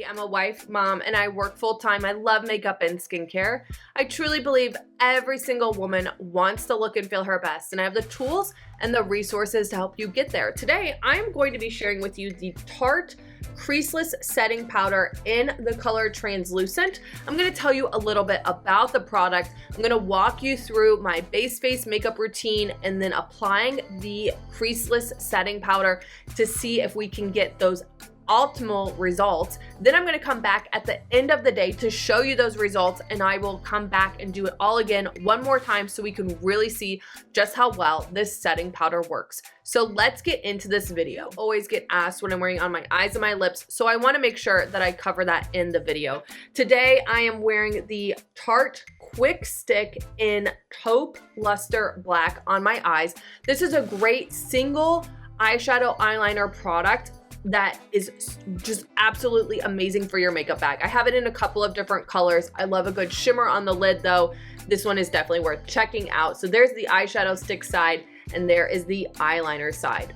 Goldi. I'm a wife, mom, and I work full-time. I love makeup and skincare. I truly believe every single woman wants to look and feel her best, and I have the tools and the resources to help you get there. Today, I'm going to be sharing with you the Tarte Creaseless Setting Powder in the color Translucent. I'm going to tell you a little bit about the product. I'm going to walk you through my base face makeup routine and then applying the Creaseless Setting Powder to see if we can get those optimal results. Then I'm going to come back at the end of the day to show you those results, and I will come back and do it all again one more time so we can really see just how well this setting powder works. So let's get into this video. I always get asked what I'm wearing on my eyes and my lips, so I want to make sure that I cover that in the video. Today I am wearing the Tarte Quick Stick in Taupe Luster Black on my eyes. This is a great single eyeshadow eyeliner product that is just absolutely amazing for your makeup bag. I have it in a couple of different colors. I love a good shimmer on the lid though. This one is definitely worth checking out. So there's the eyeshadow stick side and there is the eyeliner side.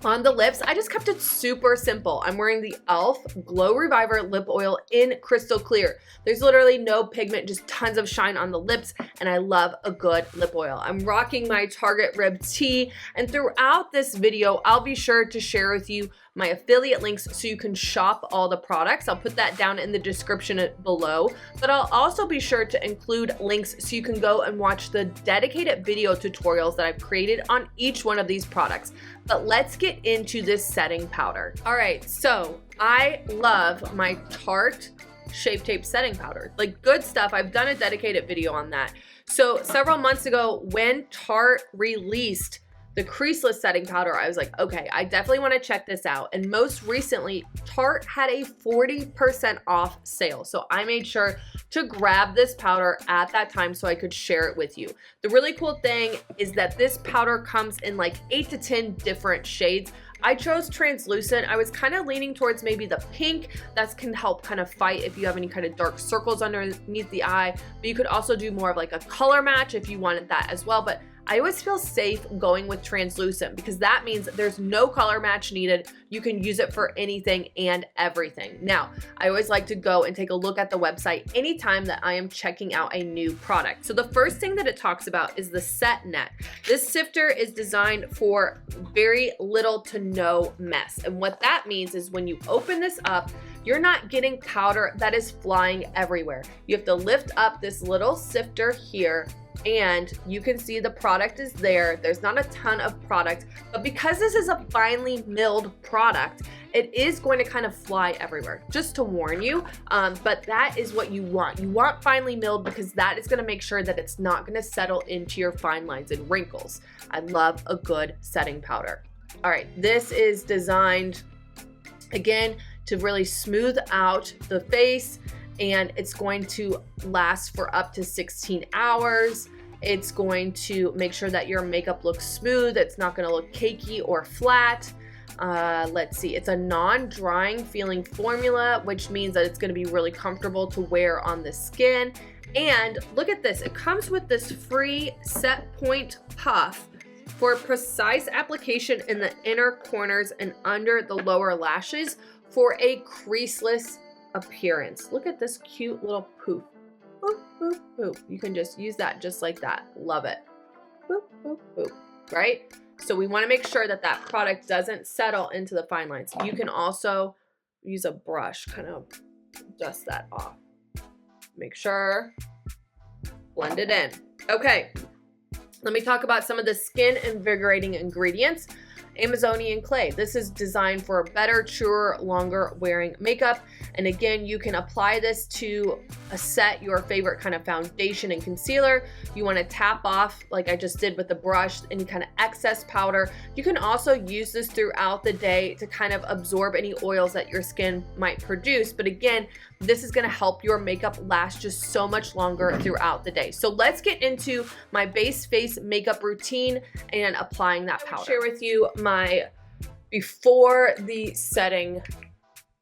On the lips, I just kept it super simple. I'm wearing the e.l.f. Glow Reviver Lip Oil in Crystal Clear. There's literally no pigment, just tons of shine on the lips, and I love a good lip oil. I'm rocking my Target Rib Tee, and throughout this video, I'll be sure to share with you my affiliate links so you can shop all the products. I'll put that down in the description below, but I'll also be sure to include links so you can go and watch the dedicated video tutorials that I've created on each one of these products. But let's get into this setting powder. All right, so I love my Tarte Shape Tape setting powder. Like, good stuff. I've done a dedicated video on that. So several months ago when Tarte released the Creaseless setting powder, I was like, okay, I definitely want to check this out. And most recently, Tarte had a 40% off sale. So I made sure to grab this powder at that time so I could share it with you. The really cool thing is that this powder comes in like 8 to 10 different shades. I chose translucent. I was kind of leaning towards maybe the pink. That can help kind of fight if you have any kind of dark circles underneath the eye. But you could also do more of like a color match if you wanted that as well. But I always feel safe going with translucent because that means there's no color match needed. You can use it for anything and everything. Now, I always like to go and take a look at the website anytime that I am checking out a new product. So the first thing that it talks about is the set net. This sifter is designed for very little to no mess. And what that means is when you open this up, you're not getting powder that is flying everywhere. You have to lift up this little sifter here and you can see the product is there. There's not a ton of product, but because this is a finely milled product, it is going to kind of fly everywhere, just to warn you. But that is what you want. You want finely milled because that is going to make sure that it's not going to settle into your fine lines and wrinkles. I love a good setting powder. All right, this is designed, again, to really smooth out the face, and it's going to last for up to 16 hours. It's going to make sure that your makeup looks smooth. It's not going to look cakey or flat. Let's see, it's a non-drying feeling formula, which means that it's going to be really comfortable to wear on the skin. And look at this, it comes with this free set point puff for precise application in the inner corners and under the lower lashes for a creaseless appearance. Look at this cute little poof. Boop, boop, boop. You can just use that just like that. Love it. Boop, boop, boop. Right? So we want to make sure that that product doesn't settle into the fine lines. You can also use a brush, kind of dust that off. Make sure, blend it in. Okay, let me talk about some of the skin invigorating ingredients. Amazonian clay. This is designed for better, truer, longer wearing makeup. And again, you can apply this to set your favorite kind of foundation and concealer. You want to tap off, like I just did with the brush, any kind of excess powder. You can also use this throughout the day to kind of absorb any oils that your skin might produce. But again, this is going to help your makeup last just so much longer throughout the day. So let's get into my base face makeup routine and applying that powder. I'll share with you my before the setting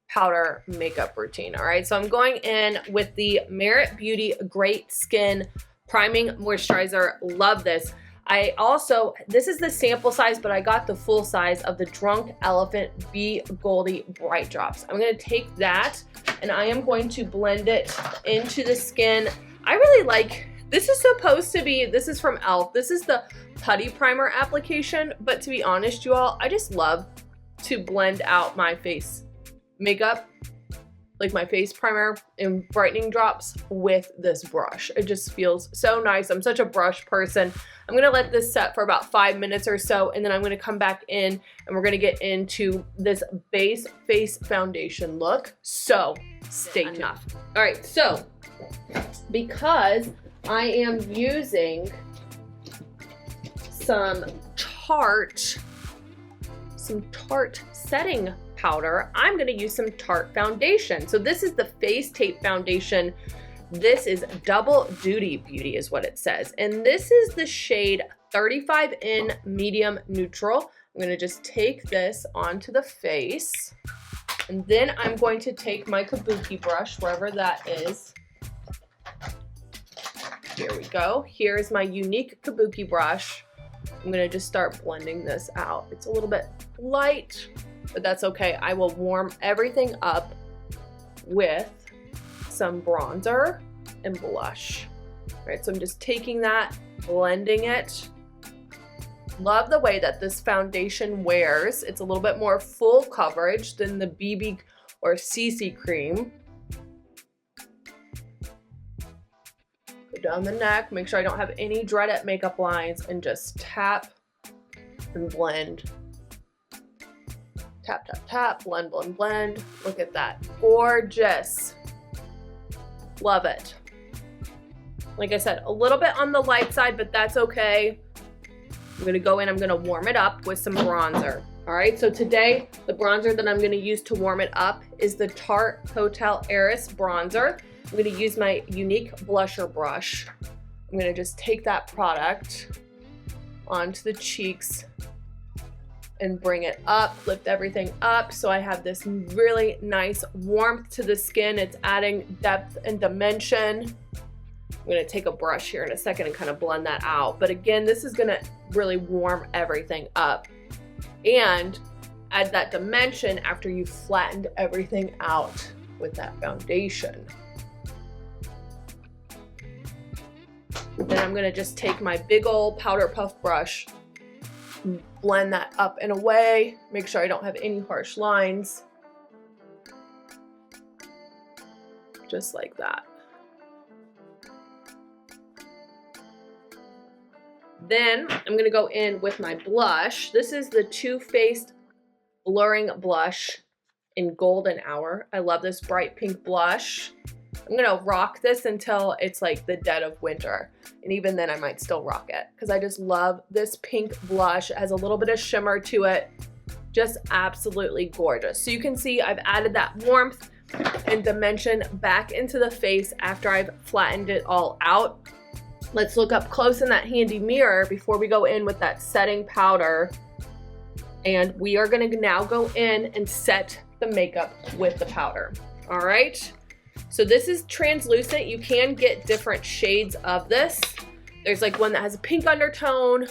powder makeup routine. All right, so I'm going in with the Merit Beauty Great Skin Priming Moisturizer. Love this. I also, this is the sample size, but I got the full size of the Drunk Elephant Be Goldi Bright Drops. I'm gonna take that and I am going to blend it into the skin. I really like, this is supposed to be, this is from e.l.f. This is the Putty Primer application, but to be honest, you all, I just love to blend out my face makeup, like my face primer and brightening drops with this brush. It just feels so nice. I'm such a brush person. I'm gonna let this set for about 5 minutes or so, and then I'm gonna come back in and we're gonna get into this base face foundation look. So stay tuned. All right, so because I am using some Tarte setting powder, I'm gonna use some Tarte foundation. So this is the Face Tape Foundation. This is Double Duty Beauty is what it says. And this is the shade 35 in Medium Neutral. I'm gonna just take this onto the face. And then I'm going to take my kabuki brush, wherever that is. Here we go. Here's my Younique kabuki brush. I'm gonna just start blending this out. It's a little bit light, but that's okay. I will warm everything up with some bronzer and blush. All right, so I'm just taking that, blending it. Love the way that this foundation wears. It's a little bit more full coverage than the BB or CC cream. Go down the neck, make sure I don't have any dreaded makeup lines, and just tap and blend. Tap, tap, tap, blend, blend, blend. Look at that, gorgeous. Love it. Like I said, a little bit on the light side, but that's okay. I'm gonna go in, I'm gonna warm it up with some bronzer. All right, so today, the bronzer that I'm gonna use to warm it up is the Tarte Hotel Heiress bronzer. I'm gonna use my Younique blusher brush. I'm gonna just take that product onto the cheeks and bring it up, lift everything up, so I have this really nice warmth to the skin. It's adding depth and dimension. I'm gonna take a brush here in a second and kind of blend that out. But again, this is gonna really warm everything up and add that dimension after you've flattened everything out with that foundation. Then I'm gonna just take my big old powder puff brush, blend that up and away, make sure I don't have any harsh lines. Just like that. Then I'm gonna go in with my blush. This is the Too Faced Blurring Blush in Golden Hour. I love this bright pink blush. I'm gonna rock this until it's like the dead of winter. And even then I might still rock it because I just love this pink blush. It has a little bit of shimmer to it. Just absolutely gorgeous. So you can see I've added that warmth and dimension back into the face after I've flattened it all out. Let's look up close in that handy mirror before we go in with that setting powder. And we are gonna now go in and set the makeup with the powder. All right. So this is translucent. You can get different shades of this. There's like one that has a pink undertone,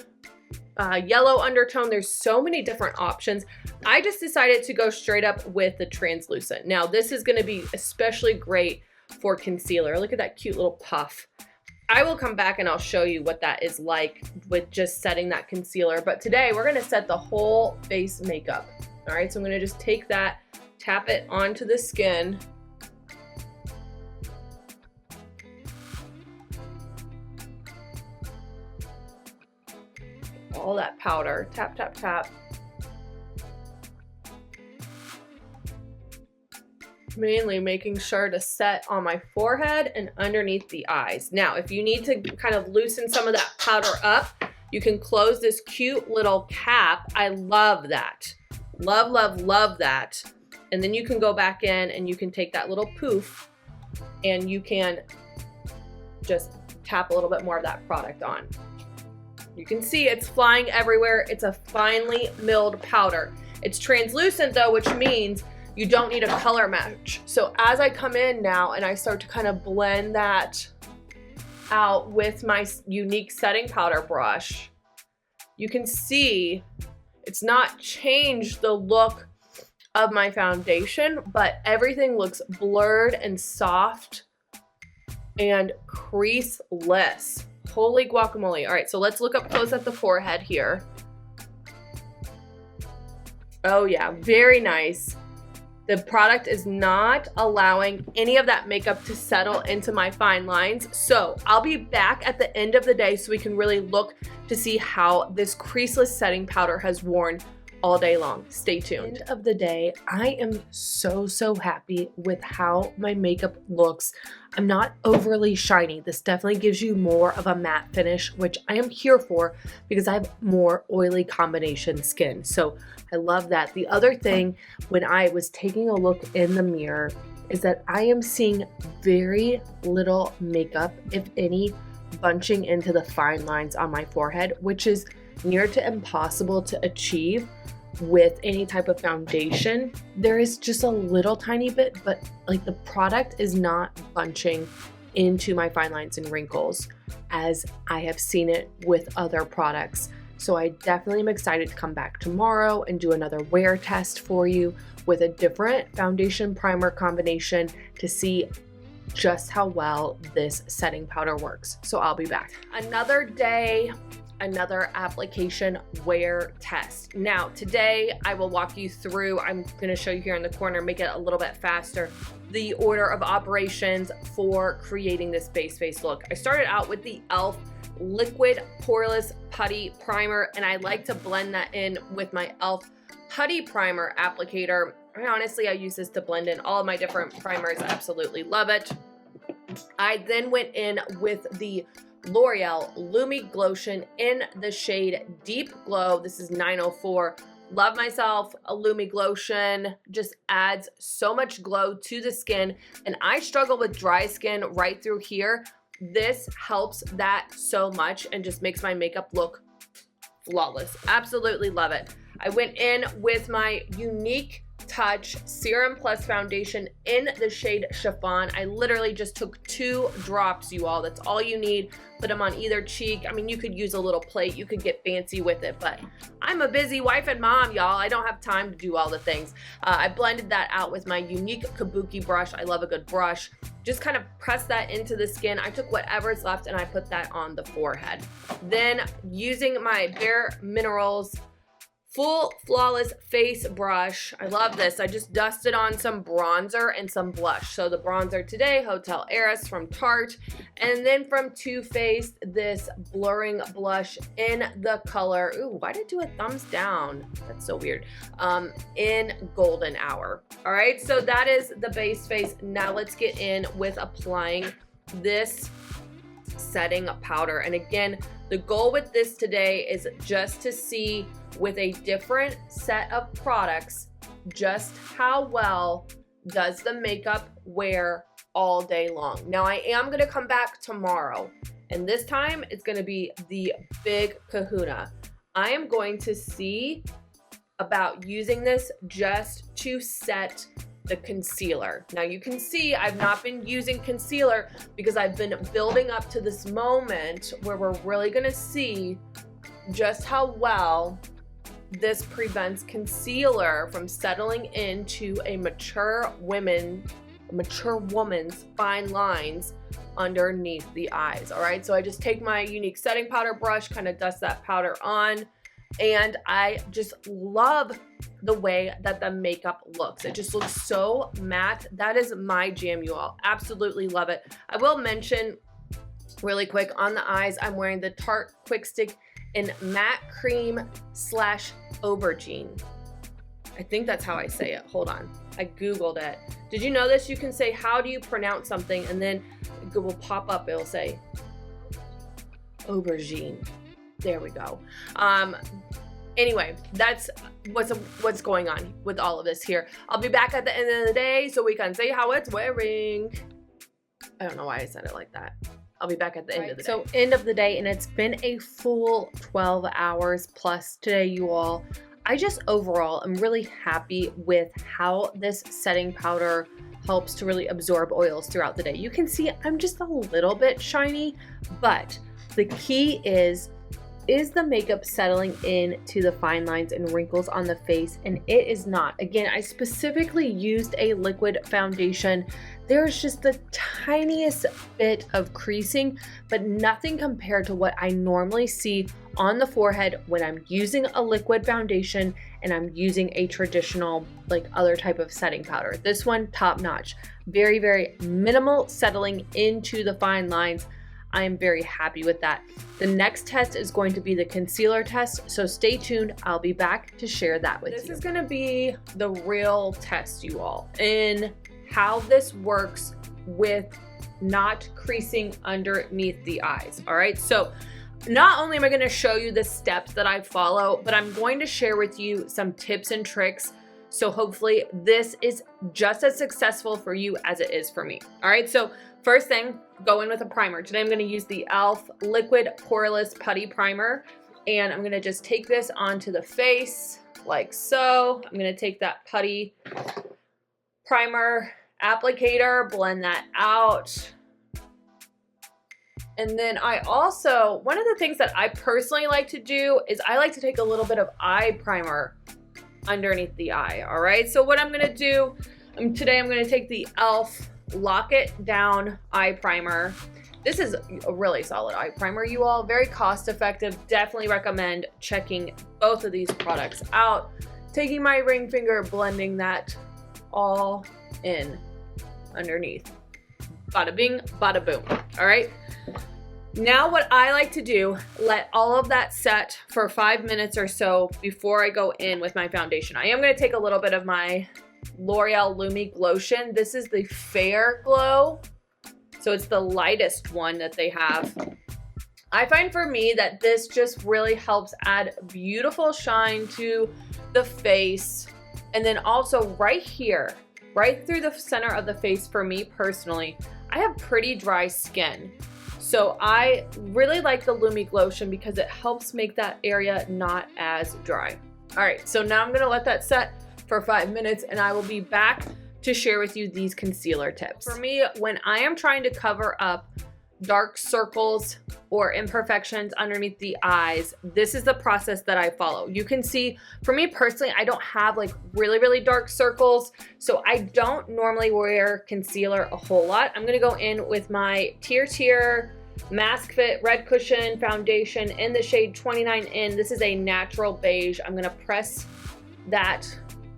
yellow undertone. There's so many different options. I just decided to go straight up with the translucent. Now this is gonna be especially great for concealer. Look at that cute little puff. I will come back and I'll show you what that is like with just setting that concealer. But today we're gonna set the whole face makeup. All right, so I'm gonna just take that, tap it onto the skin. All that powder, tap, tap, tap. Mainly making sure to set on my forehead and underneath the eyes. Now, if you need to kind of loosen some of that powder up, you can close this cute little cap. I love that. Love, love, love that. And then you can go back in and you can take that little poof and you can just tap a little bit more of that product on. You can see it's flying everywhere. It's a finely milled powder. It's translucent though, which means you don't need a color match. So as I come in now and I start to kind of blend that out with my Younique setting powder brush, you can see it's not changed the look of my foundation, but everything looks blurred and soft and creaseless. Holy guacamole. All right, so let's look up close at the forehead here. Oh yeah, very nice. The product is not allowing any of that makeup to settle into my fine lines. So I'll be back at the end of the day so we can really look to see how this creaseless setting powder has worn all day long. Stay tuned. End of the day, I am so happy with how my makeup looks. I'm not overly shiny. This definitely gives you more of a matte finish, which I am here for because I have more oily combination skin. So I love that. The other thing when I was taking a look in the mirror is that I am seeing very little makeup, if any, bunching into the fine lines on my forehead, which is near to impossible to achieve with any type of foundation. There is just a little tiny bit, but like the product is not bunching into my fine lines and wrinkles as I have seen it with other products. So I definitely am excited to come back tomorrow and do another wear test for you with a different foundation primer combination to see just how well this setting powder works. So I'll be back. Another day, another application wear test. Now today I will walk you through, I'm going to show you here in the corner, make it a little bit faster, the order of operations for creating this base face look. I started out with the e.l.f. liquid poreless putty primer, and I like to blend that in with my e.l.f. putty primer applicator. I use this to blend in all of my different primers. I absolutely love it. I then went in with the L'Oreal Lumi Glotion in the shade Deep Glow. This is 904. Love myself a Lumi Glotion. Just adds so much glow to the skin, and I struggle with dry skin right through here. This helps that so much and just makes my makeup look flawless. Absolutely love it. I went in with my Younique Touch Serum Plus Foundation in the shade Chiffon. I literally just took 2 drops, you all. That's all you need. Put them on either cheek. I mean, you could use a little plate. You could get fancy with it, but I'm a busy wife and mom, y'all. I don't have time to do all the things. I blended that out with my Younique Kabuki brush. I love a good brush. Just kind of press that into the skin. I took whatever's left and I put that on the forehead. Then using my Bare Minerals Full Flawless Face Brush. I love this. I just dusted on some bronzer and some blush. So the bronzer today, Hotel Heiress from Tarte. And then from Too Faced, this blurring blush in the color, ooh, why did it do a thumbs down? That's so weird. In Golden Hour. All right, so that is the base face. Now let's get in with applying this setting powder. And again, the goal with this today is just to see with a different set of products just how well does the makeup wear all day long. Now I am going to come back tomorrow, and this time it's going to be the big kahuna. I am going to see about using this just to set the concealer. Now you can see I've not been using concealer because I've been building up to this moment where we're really gonna see just how well this prevents concealer from settling into a mature woman's fine lines underneath the eyes. All right, so I just take my Younique setting powder brush, kind of dust that powder on, and I just love the way that the makeup looks. It just looks so matte. That is my jam, you all. Absolutely love it. I will mention really quick on the eyes, I'm wearing the Tarte Quick Stick in Matte Cream / Aubergine. I think that's how I say it. Hold on. I Googled it. Did you know this? You can say, how do you pronounce something? And then it will pop up. It'll say aubergine. There we go. Anyway, that's what's going on with all of this here. I'll be back at the end of the day so we can see how it's wearing. I don't know why I said it like that. I'll be back at the end of the day. So end of the day, and it's been a full 12 hours plus today, you all. I just overall am really happy with how this setting powder helps to really absorb oils throughout the day. You can see I'm just a little bit shiny, but the key is is the makeup settling in to the fine lines and wrinkles on the face? And it is not. Again, I specifically used a liquid foundation. There's just the tiniest bit of creasing, but nothing compared to what I normally see on the forehead when I'm using a liquid foundation and I'm using a traditional, like, other type of setting powder. This one, top notch. Very, very minimal settling into the fine lines. I am very happy with that. The next test is going to be the concealer test, so stay tuned. I'll be back to share that with you. This is gonna be the real test, you all, in how this works with not creasing underneath the eyes, all right? So not only am I gonna show you the steps that I follow, but I'm going to share with you some tips and tricks. So hopefully this is just as successful for you as it is for me. All right, so first thing, go in with a primer. Today I'm gonna use the e.l.f. Liquid Poreless Putty Primer, and I'm gonna just take this onto the face like so. I'm gonna take that putty primer applicator, blend that out. And then I also, one of the things that I personally like to do is I like to take a little bit of eye primer underneath the eye, all right? So what I'm gonna do, today I'm gonna take the e.l.f. Lock It Down eye primer. This is a really solid eye primer, you all. Very cost effective. Definitely recommend checking both of these products out. Taking my ring finger, blending that all in underneath. Bada bing, bada boom, all right? Now what I like to do, let all of that set for 5 minutes or so before I go in with my foundation. I am gonna take a little bit of my L'Oreal Lumi Glotion. This is the Fair Glow, so it's the lightest one that they have. I find for me that this just really helps add beautiful shine to the face. And then also right here, right through the center of the face, for me personally, I have pretty dry skin. So I really like the Lumi Glotion because it helps make that area not as dry. All right, so now I'm gonna let that set for 5 minutes and I will be back to share with you these concealer tips. For me, when I am trying to cover up dark circles or imperfections underneath the eyes, this is the process that I follow. You can see, for me personally, I don't have like really, really dark circles, so I don't normally wear concealer a whole lot. I'm gonna go in with my TirTir Mask Fit Red Cushion Foundation in the shade 29N. This is a natural beige. I'm gonna press that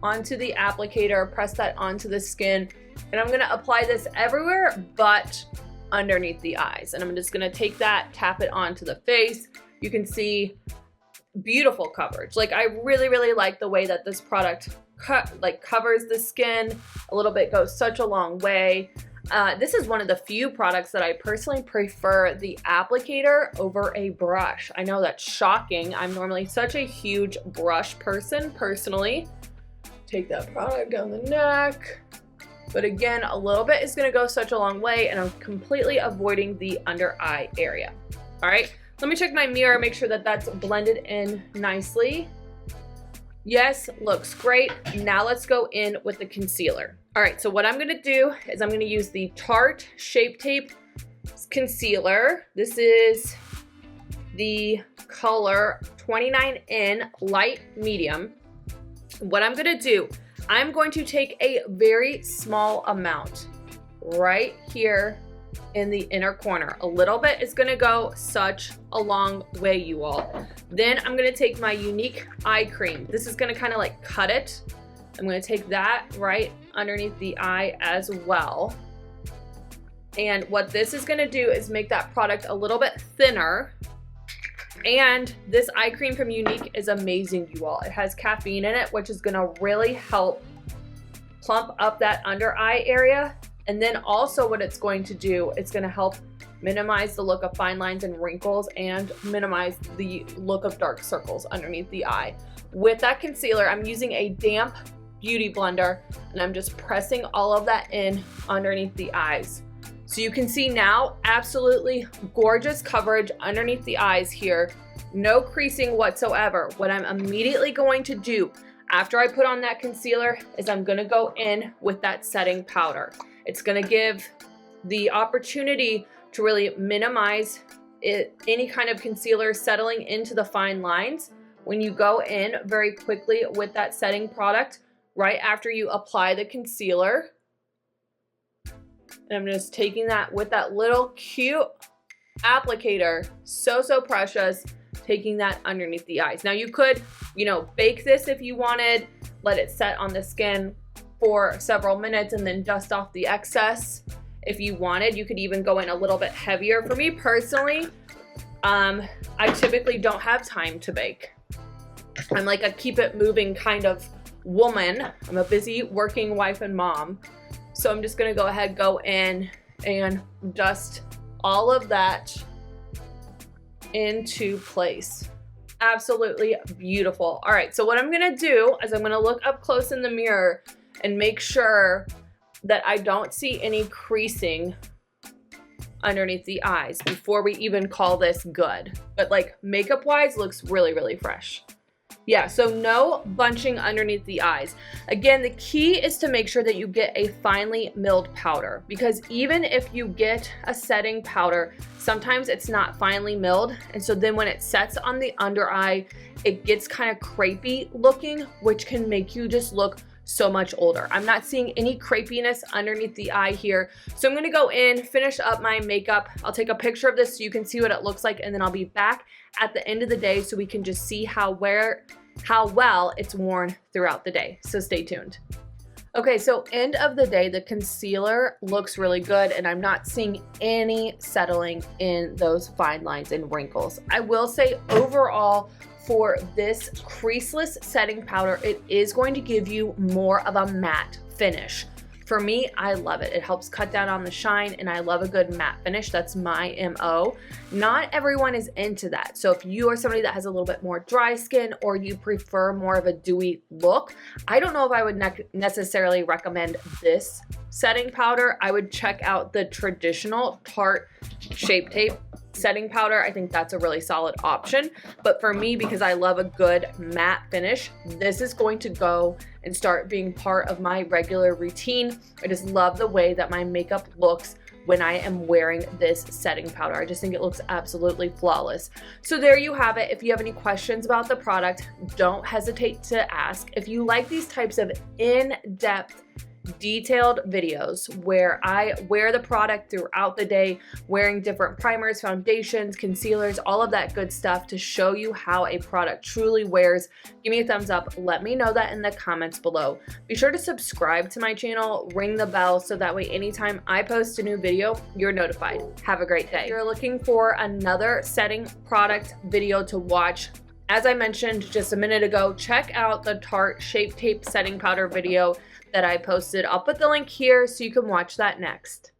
onto the applicator, press that onto the skin, and I'm gonna apply this everywhere but underneath the eyes. And I'm just gonna take that, tap it onto the face. You can see beautiful coverage. Like, I really, really like the way that this product covers the skin a little bit, goes such a long way. This is one of the few products that I personally prefer the applicator over a brush. I know that's shocking. I'm normally such a huge brush person personally. Take that product down the neck. But again, a little bit is gonna go such a long way, and I'm completely avoiding the under eye area. All right, let me check my mirror, make sure that that's blended in nicely. Yes, looks great. Now let's go in with the concealer. All right, so what I'm gonna do is I'm gonna use the Tarte Shape Tape Concealer. This is the color 29N Light Medium. What I'm gonna do, I'm going to take a very small amount right here in the inner corner. A little bit is gonna go such a long way, you all. Then I'm gonna take my Younique eye cream. This is gonna kind of like cut it. I'm gonna take that right underneath the eye as well. And what this is gonna do is make that product a little bit thinner. And this eye cream from Younique is amazing, you all. It has caffeine in it, which is gonna really help plump up that under eye area. And then also what it's going to do, it's gonna help minimize the look of fine lines and wrinkles and minimize the look of dark circles underneath the eye. With that concealer, I'm using a damp beauty blender and I'm just pressing all of that in underneath the eyes. So you can see now, absolutely gorgeous coverage underneath the eyes here. No creasing whatsoever. What I'm immediately going to do after I put on that concealer is I'm gonna go in with that setting powder. It's gonna give the opportunity to really minimize any kind of concealer settling into the fine lines. When you go in very quickly with that setting product, right after you apply the concealer, and I'm just taking that with that little cute applicator, so precious, taking that underneath the eyes. Now you could, you know, bake this if you wanted, let it set on the skin for several minutes and then dust off the excess. If you wanted, you could even go in a little bit heavier. For me personally, I typically don't have time to bake. I'm like a keep it moving kind of woman. I'm a busy working wife and mom. So I'm just gonna go ahead, go in and dust all of that into place. Absolutely beautiful. All right, so what I'm gonna do is I'm gonna look up close in the mirror and make sure that I don't see any creasing underneath the eyes before we even call this good. But like makeup wise, looks really fresh. Yeah, so no bunching underneath the eyes. Again, the key is to make sure that you get a finely milled powder, because even if you get a setting powder, sometimes it's not finely milled. And so then when it sets on the under eye, it gets kind of crepey looking, which can make you just look so much older. I'm not seeing any crepiness underneath the eye here. So I'm gonna go in, finish up my makeup. I'll take a picture of this so you can see what it looks like, and then I'll be back at the end of the day so we can just see how well it's worn throughout the day. So stay tuned. Okay, so end of the day, the concealer looks really good and I'm not seeing any settling in those fine lines and wrinkles. I will say overall, for this creaseless setting powder, it is going to give you more of a matte finish. For me, I love it. It helps cut down on the shine and I love a good matte finish. That's my MO. Not everyone is into that. So if you are somebody that has a little bit more dry skin or you prefer more of a dewy look, I don't know if I would necessarily recommend this setting powder. I would check out the traditional Tarte Shape Tape setting powder. I think that's a really solid option. But for me, because I love a good matte finish, this is going to go and start being part of my regular routine. I just love the way that my makeup looks when I am wearing this setting powder. I just think it looks absolutely flawless. So there you have it. If you have any questions about the product, don't hesitate to ask. If you like these types of in-depth detailed videos where I wear the product throughout the day, wearing different primers, foundations, concealers, all of that good stuff to show you how a product truly wears, give me a thumbs up. Let me know that in the comments below. Be sure to subscribe to my channel, ring the bell, so that way anytime I post a new video, you're notified. Have a great day. If you're looking for another setting product video to watch, as I mentioned just a minute ago, check out the Tarte Shape Tape setting powder video that I posted. I'll put the link here so you can watch that next.